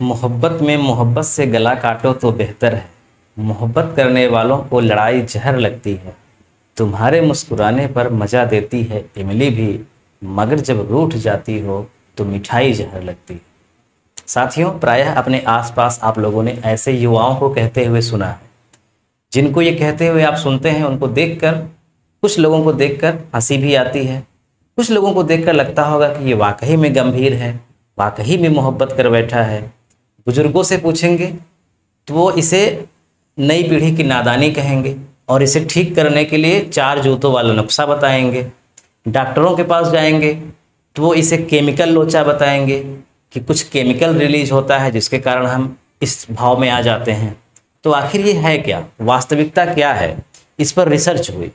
मोहब्बत में मोहब्बत से गला काटो तो बेहतर है। मोहब्बत करने वालों को लड़ाई जहर लगती है। तुम्हारे मुस्कुराने पर मज़ा देती है इमली भी, मगर जब रूठ जाती हो तो मिठाई जहर लगती है। साथियों, प्रायः अपने आसपास आप लोगों ने ऐसे युवाओं को कहते हुए सुना है, जिनको ये कहते हुए आप सुनते हैं। उनको देखकर, कुछ लोगों को देखकर हंसी भी आती है, कुछ लोगों को देखकर लगता होगा कि ये वाकई में गंभीर है, वाकई में मोहब्बत कर बैठा है। बुजुर्गों से पूछेंगे तो वो इसे नई पीढ़ी की नादानी कहेंगे और इसे ठीक करने के लिए 4 जूतों वाला नुस्खा बताएंगे। डॉक्टरों के पास जाएंगे तो वो इसे केमिकल लोचा बताएंगे कि कुछ केमिकल रिलीज होता है जिसके कारण हम इस भाव में आ जाते हैं। तो आखिर ये है क्या, वास्तविकता क्या है? इस पर रिसर्च हुई।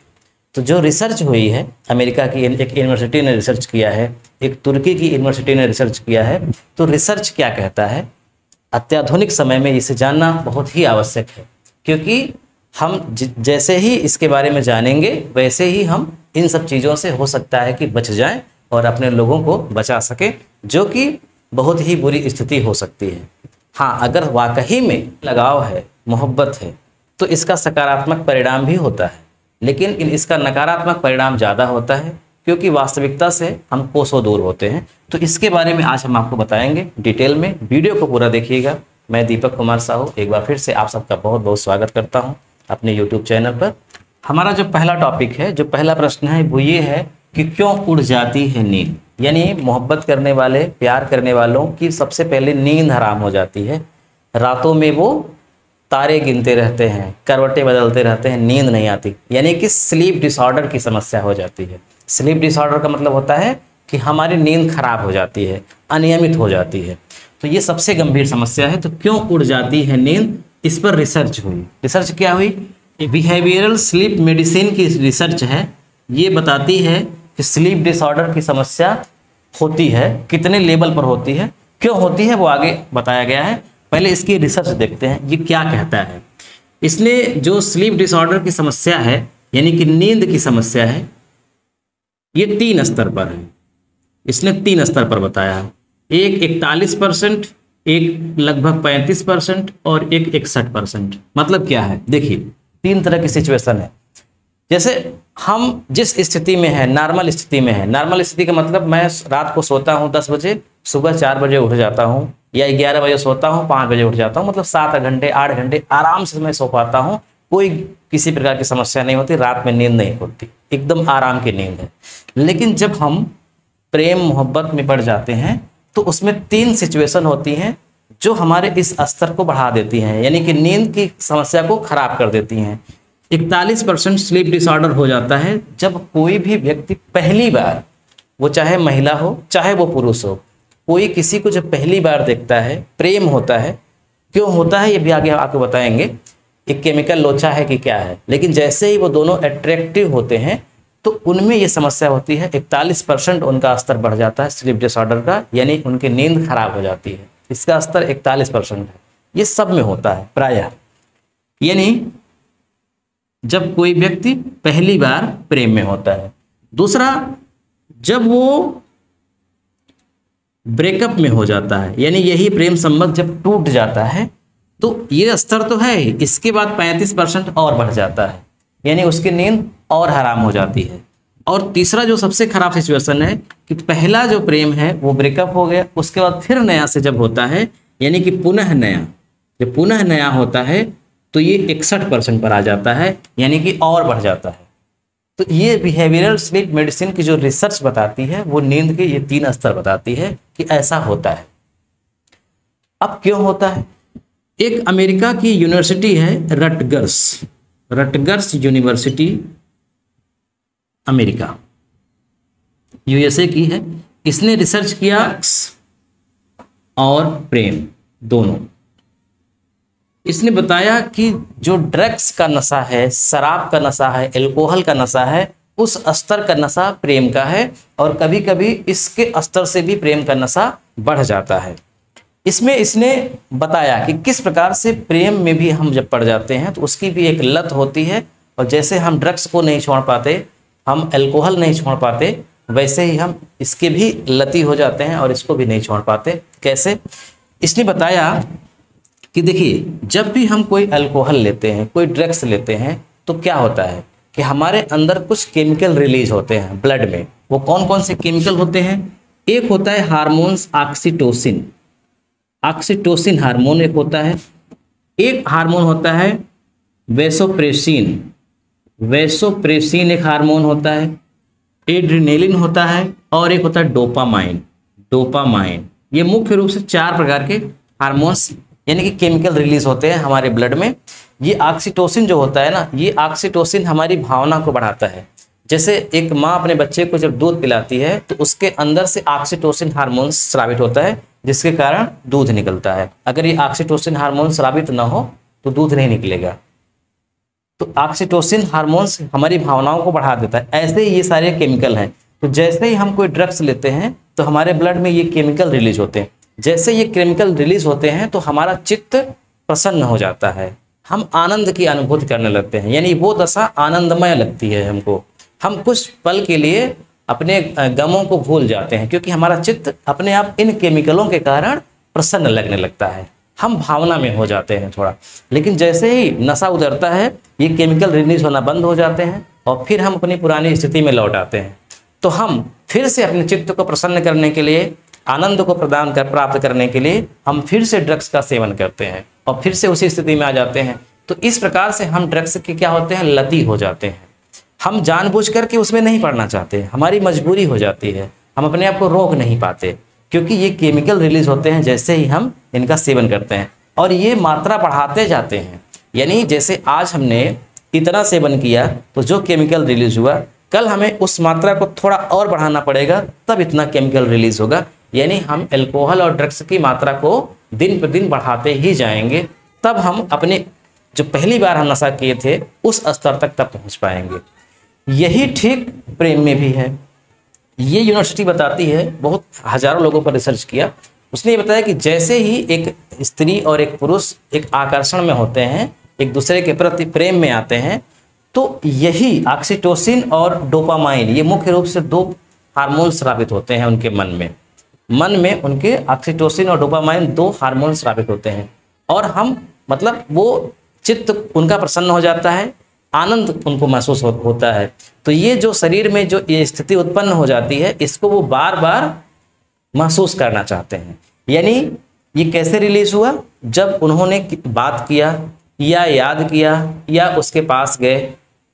तो जो रिसर्च हुई है, अमेरिका की एक यूनिवर्सिटी ने रिसर्च किया है, एक तुर्की की यूनिवर्सिटी ने रिसर्च किया है। तो रिसर्च क्या कहता है, अत्याधुनिक समय में इसे जानना बहुत ही आवश्यक है, क्योंकि हम जैसे ही इसके बारे में जानेंगे वैसे ही हम इन सब चीज़ों से हो सकता है कि बच जाएं और अपने लोगों को बचा सकें, जो कि बहुत ही बुरी स्थिति हो सकती है। हाँ, अगर वाकई में लगाव है, मोहब्बत है, तो इसका सकारात्मक परिणाम भी होता है, लेकिन इसका नकारात्मक परिणाम ज़्यादा होता है, क्योंकि वास्तविकता से हम कोसों दूर होते हैं। तो इसके बारे में आज हम आपको बताएंगे डिटेल में। वीडियो को पूरा देखिएगा। मैं दीपक कुमार साहू एक बार फिर से आप सबका बहुत बहुत स्वागत करता हूं अपने यूट्यूब चैनल पर। हमारा जो पहला टॉपिक है, जो पहला प्रश्न है, वो ये है कि क्यों उड़ जाती है नींद। यानी मोहब्बत करने वाले, प्यार करने वालों की सबसे पहले नींद हराम हो जाती है। रातों में वो तारे गिनते रहते हैं, करवटें बदलते रहते हैं, नींद नहीं आती, यानी कि स्लीप डिसऑर्डर की समस्या हो जाती है। स्लीप डिसऑर्डर का मतलब होता है कि हमारी नींद खराब हो जाती है, अनियमित हो जाती है। तो ये सबसे गंभीर समस्या है। तो क्यों उड़ जाती है नींद, इस पर रिसर्च हुई। रिसर्च क्या हुई? बिहेवियरल स्लीप मेडिसिन की रिसर्च है। ये बताती है कि स्लीप डिसऑर्डर की समस्या होती है, कितने लेवल पर होती है, क्यों होती है, वो आगे बताया गया है। पहले इसकी रिसर्च देखते हैं, ये क्या कहता है। इसने जो स्लीप डिसऑर्डर की समस्या है, यानी कि नींद की समस्या है, ये 3 स्तर पर है। इसने 3 स्तर पर बताया है। एक 41%, एक लगभग 35% और एक 61%। मतलब क्या है, देखिए 3 तरह की सिचुएशन है। जैसे हम जिस स्थिति में है, नॉर्मल स्थिति में है। नॉर्मल स्थिति का मतलब मैं रात को सोता हूँ 10 बजे, सुबह 4 बजे उठ जाता हूँ, या 11 बजे सोता हूँ, 5 बजे उठ जाता हूँ। मतलब 7 घंटे 8 घंटे आराम से मैं सो पाता हूँ, कोई किसी प्रकार की समस्या नहीं होती, रात में नींद नहीं होती, एकदम आराम की नींद है। लेकिन जब हम प्रेम मोहब्बत में पड़ जाते हैं तो उसमें 3 सिचुएशन होती हैं जो हमारे इस स्तर को बढ़ा देती हैं, यानी कि नींद की समस्या को खराब कर देती हैं। 41% स्लीप डिसऑर्डर हो जाता है जब कोई भी व्यक्ति पहली बार, वो चाहे महिला हो चाहे वो पुरुष हो, कोई किसी को जब पहली बार देखता है, प्रेम होता है। क्यों होता है ये भी आगे आपको बताएंगे, एक केमिकल लोचा है कि क्या है। लेकिन जैसे ही वो दोनों अट्रैक्टिव होते हैं तो उनमें ये समस्या होती है। 41% उनका स्तर बढ़ जाता है स्लीप डिसऑर्डर का, यानी उनकी नींद खराब हो जाती है। इसका स्तर 41% है। ये सब में होता है प्रायः, यानी जब कोई व्यक्ति पहली बार प्रेम में होता है। दूसरा, जब वो ब्रेकअप में हो जाता है, यानी यही प्रेम संबंध जब टूट जाता है, तो ये स्तर तो है ही, इसके बाद 35% और बढ़ जाता है, यानी उसकी नींद और हराम हो जाती है। और तीसरा जो सबसे खराब सिचुएशन है कि पहला जो प्रेम है वो ब्रेकअप हो गया, उसके बाद फिर नया से जब होता है, यानी कि पुनः नया, जब पुनः नया होता है तो ये 61% पर आ जाता है, यानी कि और बढ़ जाता है। तो ये बिहेवियरल स्लीप मेडिसिन की जो रिसर्च बताती है, वो नींद के ये 3 स्तर बताती है कि ऐसा होता है। अब क्यों होता है? एक अमेरिका की यूनिवर्सिटी है, रटगर्स यूनिवर्सिटी, अमेरिका, यूएसए की है। इसने रिसर्च किया और प्रेम दोनों। इसने बताया कि जो ड्रग्स का नशा है, शराब का नशा है, अल्कोहल का नशा है, उस स्तर का नशा प्रेम का है, और कभी कभी इसके स्तर से भी प्रेम का नशा बढ़ जाता है। इसमें इसने बताया कि किस प्रकार से प्रेम में भी हम जब पड़ जाते हैं तो उसकी भी एक लत होती है, और जैसे हम ड्रग्स को नहीं छोड़ पाते, हम अल्कोहल नहीं छोड़ पाते, वैसे ही हम इसके भी लती हो जाते हैं और इसको भी नहीं छोड़ पाते। कैसे? इसने बताया कि देखिए, जब भी हम कोई अल्कोहल लेते हैं, कोई ड्रग्स लेते हैं, तो क्या होता है कि हमारे अंदर कुछ केमिकल रिलीज होते हैं ब्लड में। वो कौन कौन से केमिकल होते हैं? एक होता है हार्मोन्स ऑक्सीटोसिन, ऑक्सीटोसिन हार्मोन एक होता है। एक हार्मोन होता है वेसोप्रेसिन, वेसोप्रेसिन एक हार्मोन होता है। एड्रिनेलिन होता है और एक होता है डोपामाइन, डोपामाइन। ये मुख्य रूप से 4 प्रकार के हार्मोन्स यानी कि केमिकल रिलीज होते हैं हमारे ब्लड में। ये ऑक्सीटोसिन जो होता है ना, ये ऑक्सीटोसिन हमारी भावना को बढ़ाता है। जैसे एक माँ अपने बच्चे को जब दूध पिलाती है तो उसके अंदर से ऑक्सीटोसिन हार्मोन स्रावित होता है, जिसके कारण दूध निकलता है। अगर ये ऑक्सीटोसिन हार्मोन स्रावित ना हो तो दूध नहीं निकलेगा। तो ऑक्सीटोसिन हार्मोन्स हमारी भावनाओं को बढ़ा देता है। ऐसे ही ये सारे केमिकल हैं। तो जैसे ही हम कोई ड्रग्स लेते हैं तो हमारे ब्लड में ये केमिकल रिलीज होते हैं। जैसे ये केमिकल रिलीज होते हैं तो हमारा चित्त प्रसन्न हो जाता है, हम आनंद की अनुभूति करने लगते हैं, यानी वो दशा आनंदमय लगती है हमको। हम कुछ पल के लिए अपने गमों को भूल जाते हैं, क्योंकि हमारा चित्त अपने आप इन केमिकलों के कारण प्रसन्न लगने लगता है। हम भावना में हो जाते हैं थोड़ा। लेकिन जैसे ही नशा उतरता है, ये केमिकल रिलीज होना बंद हो जाते हैं और फिर हम अपनी पुरानी स्थिति में लौट आते हैं। तो हम फिर से अपने चित्त को प्रसन्न करने के लिए, आनंद को प्राप्त करने के लिए हम फिर से ड्रग्स का सेवन करते हैं और फिर से उसी स्थिति में आ जाते हैं। तो इस प्रकार से हम ड्रग्स के क्या होते हैं, लती हो जाते हैं। हम जानबूझ करके उसमें नहीं पड़ना चाहते, हमारी मजबूरी हो जाती है, हम अपने आप को रोक नहीं पाते, क्योंकि ये केमिकल रिलीज होते हैं जैसे ही हम इनका सेवन करते हैं। और ये मात्रा बढ़ाते जाते हैं, यानी जैसे आज हमने इतना सेवन किया तो जो केमिकल रिलीज हुआ, कल हमें उस मात्रा को थोड़ा और बढ़ाना पड़ेगा, तब इतना केमिकल रिलीज होगा। यानी हम अल्कोहल और ड्रग्स की मात्रा को दिन पर दिन बढ़ाते ही जाएंगे, तब हम अपने जो पहली बार हम नशा किए थे उस स्तर तक तब पहुंच पाएंगे। यही ठीक प्रेम में भी है। ये यूनिवर्सिटी बताती है, बहुत हजारों लोगों पर रिसर्च किया, उसने ये बताया कि जैसे ही एक स्त्री और एक पुरुष एक आकर्षण में होते हैं, एक दूसरे के प्रति प्रेम में आते हैं, तो यही ऑक्सीटोसिन और डोपामाइन, ये मुख्य रूप से 2 हार्मोन स्रावित होते हैं उनके मन में। मन में उनके ऑक्सीटोसिन और डोपामाइन 2 हार्मोन स्रावित होते हैं और हम मतलब वो चित्त उनका प्रसन्न हो जाता है, आनंद उनको महसूस होता है। तो ये जो शरीर में जो ये स्थिति उत्पन्न हो जाती है, इसको वो बार बार महसूस करना चाहते हैं। यानी ये कैसे रिलीज हुआ? जब उन्होंने बात किया या याद किया या उसके पास गए,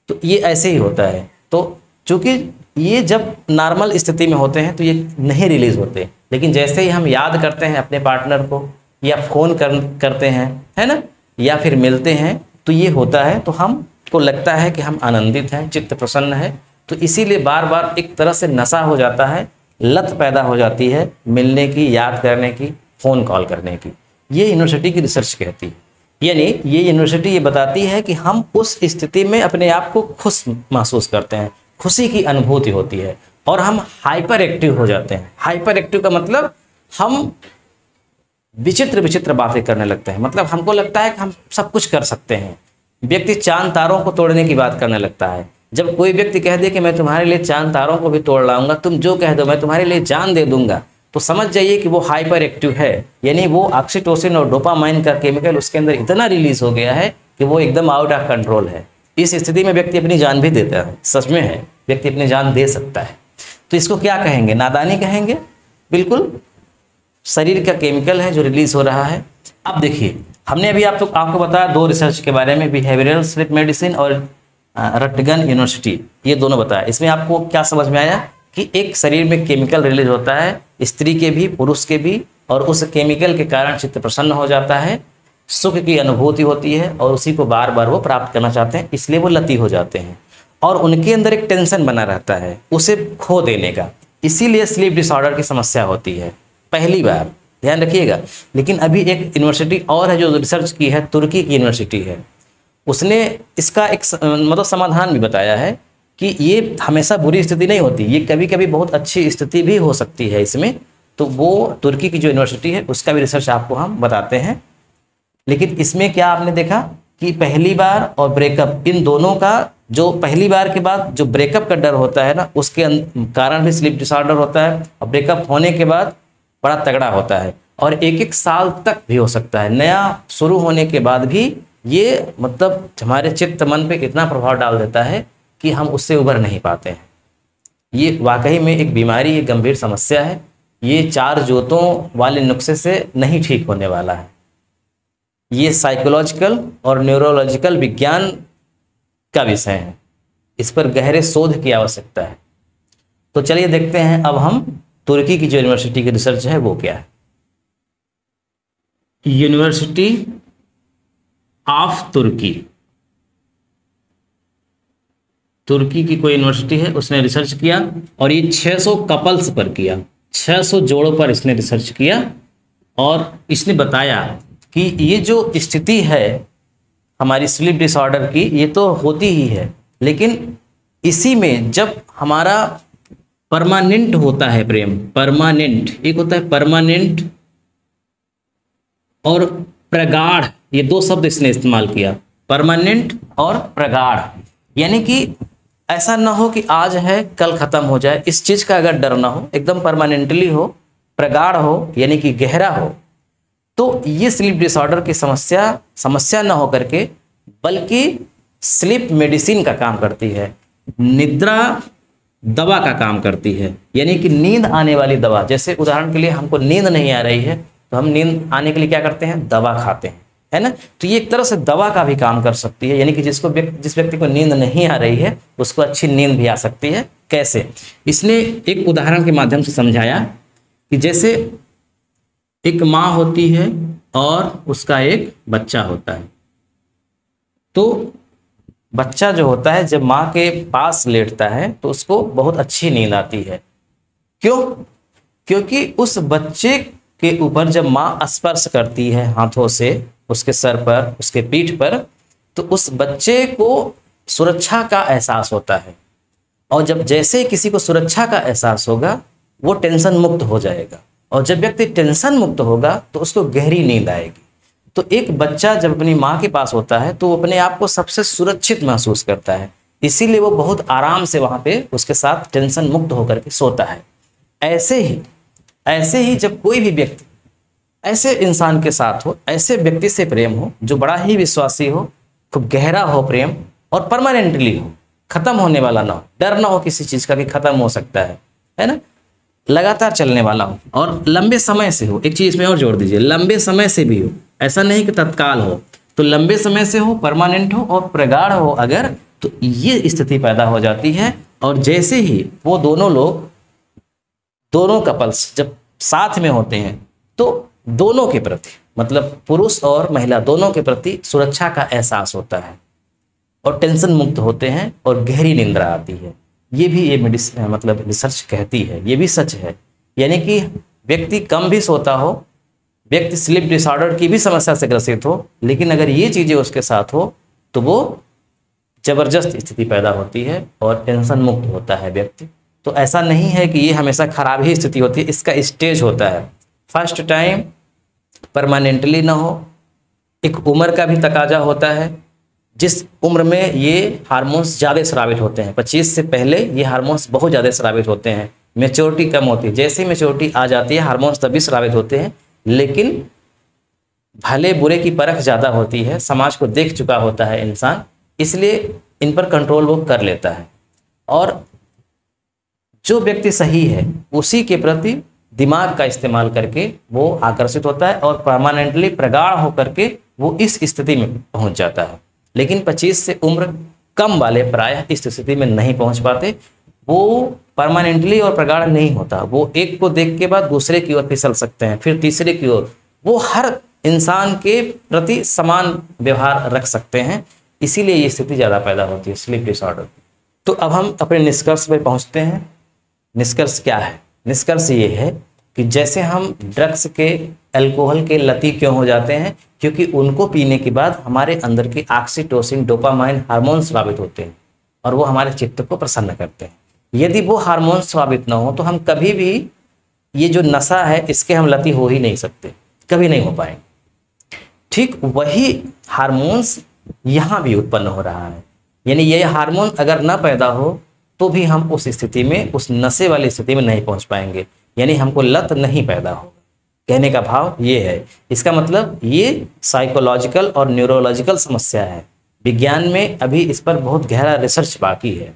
तो ये ऐसे ही होता है। तो चूंकि ये जब नॉर्मल स्थिति में होते हैं तो ये नहीं रिलीज होते, लेकिन जैसे ही हम याद करते हैं अपने पार्टनर को या फोन करते हैं, है ना, या फिर मिलते हैं, तो ये होता है। तो हमको लगता है कि हम आनंदित हैं, चित्त प्रसन्न है। तो इसीलिए बार बार एक तरह से नशा हो जाता है, लत पैदा हो जाती है मिलने की, याद करने की, फ़ोन कॉल करने की। ये यूनिवर्सिटी की रिसर्च कहती है। यानी ये यूनिवर्सिटी ये बताती है कि हम उस स्थिति में अपने आप को खुश महसूस करते हैं, खुशी की अनुभूति होती है और हम हाइपर एक्टिव हो जाते हैं। हाइपर एक्टिव का मतलब हम विचित्र विचित्र बातें करने लगते हैं, मतलब हमको लगता है कि हम सब कुछ कर सकते हैं। व्यक्ति चांद तारों को तोड़ने की बात करने लगता है। जब कोई व्यक्ति कह दे कि मैं तुम्हारे लिए चांद तारों को भी तोड़ लाऊंगा, तुम जो कह दो मैं तुम्हारे लिए जान दे दूंगा, तो समझ जाइए कि वो हाइपर एक्टिव है। यानी वो ऑक्सीटोसिन और डोपामाइन का केमिकल उसके अंदर इतना रिलीज हो गया है कि वो एकदम आउट ऑफ कंट्रोल है। इस स्थिति में व्यक्ति अपनी जान भी देता है, सच में है, व्यक्ति अपनी जान दे सकता है। तो इसको क्या कहेंगे? नादानी कहेंगे। बिल्कुल शरीर का केमिकल है जो रिलीज हो रहा है। अब देखिए, हमने अभी आपको बताया 2 रिसर्च के बारे में, बिहेवियरल स्लीप मेडिसिन और रटगन यूनिवर्सिटी, ये दोनों बताया। इसमें आपको क्या समझ में आया कि एक शरीर में केमिकल रिलीज होता है, स्त्री के भी पुरुष के भी, और उस केमिकल के कारण चित्त प्रसन्न हो जाता है, सुख की अनुभूति होती है और उसी को बार बार वो प्राप्त करना चाहते हैं, इसलिए वो लती हो जाते हैं। और उनके अंदर एक टेंशन बना रहता है उसे खो देने का, इसीलिए स्लीप डिसऑर्डर की समस्या होती है पहली बार, ध्यान रखिएगा। लेकिन अभी एक यूनिवर्सिटी और है जो रिसर्च की है, तुर्की की यूनिवर्सिटी है, उसने इसका एक मतलब समाधान भी बताया है कि ये हमेशा बुरी स्थिति नहीं होती, ये कभी कभी बहुत अच्छी स्थिति भी हो सकती है इसमें। तो वो तुर्की की जो यूनिवर्सिटी है उसका भी रिसर्च आपको हम बताते हैं। लेकिन इसमें क्या आपने देखा कि पहली बार और ब्रेकअप, इन दोनों का जो पहली बार के बाद जो ब्रेकअप का डर होता है ना, उसके कारण भी स्लीप डिसऑर्डर होता है, और ब्रेकअप होने के बाद बड़ा तगड़ा होता है। और एक एक साल तक भी हो सकता है। नया शुरू होने के बाद भी ये मतलब हमारे चित्त मन पे इतना प्रभाव डाल देता है कि हम उससे उबर नहीं पाते हैं। ये वाकई में एक बीमारी, एक गंभीर समस्या है। ये 4 जोतों वाले नुस्खे से नहीं ठीक होने वाला है। ये साइकोलॉजिकल और न्यूरोलॉजिकल विज्ञान का विषय है। इस पर गहरे शोध की आवश्यकता है। तो चलिए देखते हैं अब हम तुर्की की जो यूनिवर्सिटी की रिसर्च है वो क्या है। यूनिवर्सिटी ऑफ तुर्की, तुर्की की कोई यूनिवर्सिटी है, उसने रिसर्च किया और ये 600 कपल्स पर किया, 600 जोड़ों पर इसने रिसर्च किया और इसने बताया कि ये जो स्थिति है हमारी स्लीप डिसऑर्डर की, ये तो होती ही है, लेकिन इसी में जब हमारा परमानेंट होता है प्रेम, परमानेंट, एक होता है परमानेंट और प्रगाढ़, ये 2 शब्द इसने इस्तेमाल किया, परमानेंट और प्रगाढ़। यानी कि ऐसा ना हो कि आज है कल खत्म हो जाए, इस चीज का अगर डर ना हो, एकदम परमानेंटली हो, प्रगाढ़ हो यानी कि गहरा हो, तो ये स्लीप डिसऑर्डर की समस्या ना हो करके बल्कि स्लीप मेडिसिन का काम करती है, निद्रा दवा का काम करती है। यानी कि नींद आने वाली दवा, जैसे उदाहरण के लिए हमको नींद नहीं आ रही है तो हम नींद आने के लिए क्या करते हैं, दवा खाते हैं, है ना। तो ये एक तरह से दवा का भी काम कर सकती है। यानी कि जिस व्यक्ति को नींद नहीं आ रही है उसको अच्छी नींद भी आ सकती है। कैसे? इसने एक उदाहरण के माध्यम से समझाया कि जैसे एक माँ होती है और उसका एक बच्चा होता है, तो बच्चा जो होता है जब माँ के पास लेटता है तो उसको बहुत अच्छी नींद आती है। क्यों? क्योंकि उस बच्चे के ऊपर जब माँ स्पर्श करती है हाथों से, उसके सर पर, उसके पीठ पर, तो उस बच्चे को सुरक्षा का एहसास होता है। और जब जैसे किसी को सुरक्षा का एहसास होगा वो टेंशन मुक्त हो जाएगा, और जब व्यक्ति टेंशन मुक्त होगा तो उसको गहरी नींद आएगी। तो एक बच्चा जब अपनी माँ के पास होता है तो वो अपने आप को सबसे सुरक्षित महसूस करता है, इसीलिए वो बहुत आराम से वहाँ पे उसके साथ टेंशन मुक्त होकर के सोता है। ऐसे ही जब कोई भी व्यक्ति ऐसे इंसान के साथ हो, ऐसे व्यक्ति से प्रेम हो जो बड़ा ही विश्वासी हो, खूब गहरा हो प्रेम और परमानेंटली हो, खत्म होने वाला ना हो, डर ना हो किसी चीज का कि खत्म हो सकता है ना, लगातार चलने वाला हो और लंबे समय से हो। एक चीज में और जोड़ दीजिए, लंबे समय से भी हो, ऐसा नहीं कि तत्काल हो, तो लंबे समय से हो, परमानेंट हो और प्रगाढ़ हो अगर, तो ये स्थिति पैदा हो जाती है। और जैसे ही वो दोनों कपल्स जब साथ में होते हैं तो दोनों के प्रति, मतलब पुरुष और महिला दोनों के प्रति सुरक्षा का एहसास होता है और टेंशन मुक्त होते हैं और गहरी निंद्रा आती है। ये भी ये मतलब रिसर्च कहती है, ये भी सच है। यानी कि व्यक्ति कम भी सोता हो, व्यक्ति स्लीप डिसऑर्डर की भी समस्या से ग्रसित हो, लेकिन अगर ये चीजें उसके साथ हो तो वो जबरदस्त स्थिति पैदा होती है और टेंशन मुक्त होता है व्यक्ति। तो ऐसा नहीं है कि ये हमेशा खराब ही स्थिति होती है, इसका स्टेज होता है। फर्स्ट टाइम परमानेंटली ना हो, एक उम्र का भी तकाजा होता है, जिस उम्र में ये हार्मोन्स ज़्यादा स्रावित होते हैं, 25 से पहले ये हार्मोन्स बहुत ज़्यादा स्रावित होते हैं, मेच्योरिटी कम होती है। जैसे ही मेच्योरिटी आ जाती है हार्मोन्स तभी स्रावित होते हैं, लेकिन भले बुरे की परख ज़्यादा होती है, समाज को देख चुका होता है इंसान, इसलिए इन पर कंट्रोल वो कर लेता है। और जो व्यक्ति सही है उसी के प्रति दिमाग का इस्तेमाल करके वो आकर्षित होता है और परमानेंटली प्रगाढ़ होकर के वो इस स्थिति में पहुंच जाता है। लेकिन 25 से उम्र कम वाले प्रायः इस स्थिति में नहीं पहुंच पाते, वो परमानेंटली और प्रगाढ़ नहीं होता। वो एक को देख के बाद दूसरे की ओर फिसल सकते हैं, फिर तीसरे की ओर, वो हर इंसान के प्रति समान व्यवहार रख सकते हैं, इसीलिए ये स्थिति ज़्यादा पैदा होती है स्लीप डिसऑर्डर। तो अब हम अपने निष्कर्ष पर पहुँचते हैं। निष्कर्ष क्या है? निष्कर्ष ये है कि जैसे हम ड्रग्स के, अल्कोहल के लती क्यों हो जाते हैं, क्योंकि उनको पीने के बाद हमारे अंदर के ऑक्सीटोसिन, डोपामाइन हार्मोन स्रावित होते हैं और वो हमारे चित्त को प्रसन्न करते हैं। यदि वो हार्मोन स्रावित ना हो तो हम कभी भी ये जो नशा है इसके हम लती हो ही नहीं सकते, कभी नहीं हो पाएंगे। ठीक वही हार्मोन्स यहाँ भी उत्पन्न हो रहा है, यानी ये हार्मोन अगर ना पैदा हो तो भी हम उस स्थिति में, उस नशे वाली स्थिति में नहीं पहुंच पाएंगे, यानी हमको लत नहीं पैदा होगा। कहने का भाव ये है। इसका मतलब ये साइकोलॉजिकल और न्यूरोलॉजिकल समस्या है। विज्ञान में अभी इस पर बहुत गहरा रिसर्च बाकी है।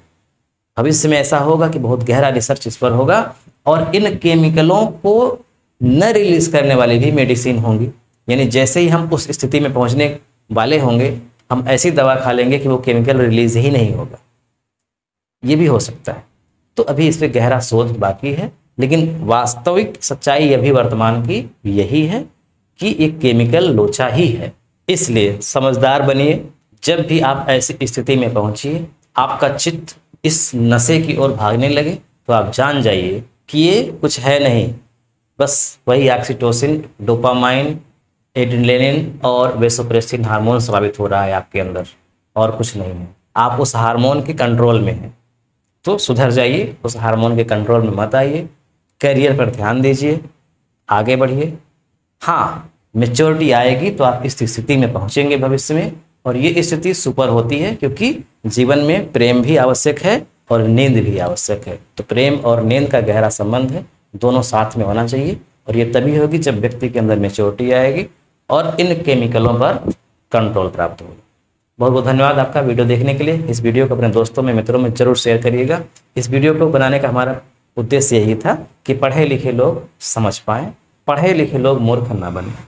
भविष्य में ऐसा होगा कि बहुत गहरा रिसर्च इस पर होगा और इन केमिकलों को न रिलीज करने वाली भी मेडिसिन होंगी। यानी जैसे ही हम उस स्थिति में पहुंचने वाले होंगे, हम ऐसी दवा खा लेंगे कि वो केमिकल रिलीज ही नहीं होगा। ये भी हो सकता है। तो अभी इस पर गहरा शोध बाकी है, लेकिन वास्तविक सच्चाई अभी वर्तमान की यही है कि एक केमिकल लोचा ही है। इसलिए समझदार बनिए। जब भी आप ऐसी स्थिति में पहुंचिए, आपका चित्त इस नशे की ओर भागने लगे, तो आप जान जाइए कि ये कुछ है नहीं, बस वही ऑक्सीटोसिन, डोपामाइन, एड्रेनलिन और वेसोप्रेसिन हार्मोन स्रावित हो रहा है आपके अंदर, और कुछ नहीं है। आप उस हार्मोन के कंट्रोल में हैं, तो सुधर जाइए, उस हार्मोन के कंट्रोल में मत आइए। करियर पर ध्यान दीजिए, आगे बढ़िए। हाँ, मेच्योरिटी आएगी तो आप इस स्थिति में पहुंचेंगे भविष्य में, और ये स्थिति सुपर होती है क्योंकि जीवन में प्रेम भी आवश्यक है और नींद भी आवश्यक है। तो प्रेम और नींद का गहरा संबंध है, दोनों साथ में होना चाहिए, और ये तभी होगी जब व्यक्ति के अंदर मेच्योरिटी आएगी और इन केमिकलों पर कंट्रोल प्राप्त होगा। बहुत बहुत धन्यवाद आपका वीडियो देखने के लिए। इस वीडियो को अपने दोस्तों में, मित्रों में जरूर शेयर करिएगा। इस वीडियो को बनाने का हमारा उद्देश्य यही था कि पढ़े लिखे लोग समझ पाएँ, पढ़े लिखे लोग मूर्ख ना बने।